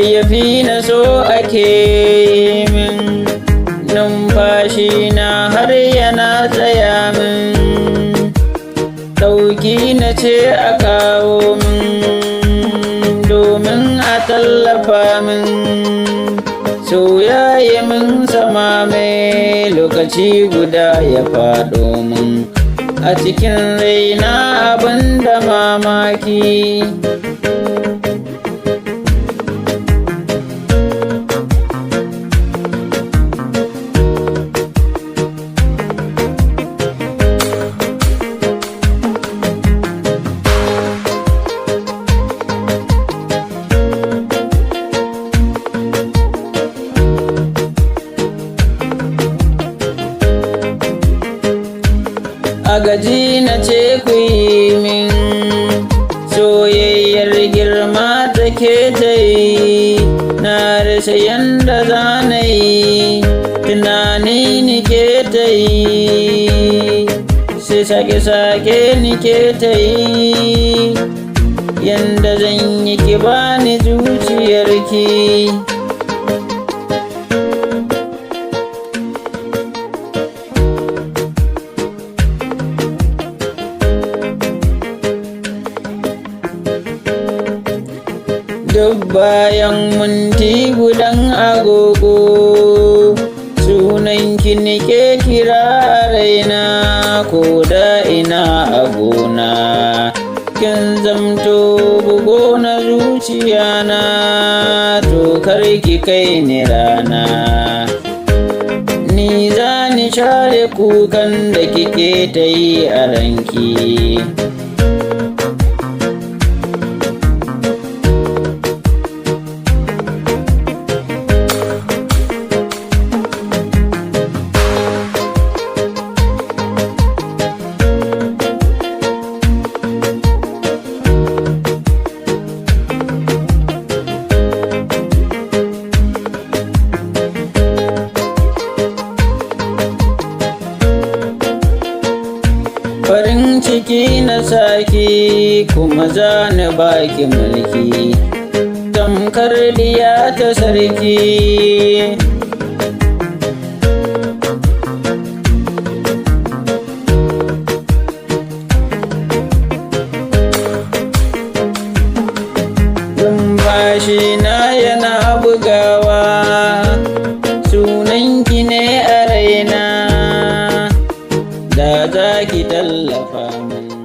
yayyafi na so ake min, numfashi na har yana tsaya min, ɗauki na ce a kawo min domin a tallafa min, soyayya min sama mai lokaci guda ya faɗo min a cikin raina abin da mamaki. A gaji na ce ku yi min, soyayyar girma take ta yi, na rasa yanda za na yi, tunani ni ke ta yi, sai sake-sake ni ke ta yi, yanda zan yi ki bani zuciyarki. Duk bayan minti gudan agogo sunanki nike kira raina, ko da ina a gona kin zamto bugo na zuciyana, to kar ki kai ni rana, ni za ni share kukan da kike ta yi a ranki. Farin ciki na saki kuma za ni baki mulki, tamkar diya ta sarki. Numfashi na yana bugawa, sunanki ne a raina, da za ki tallafa min.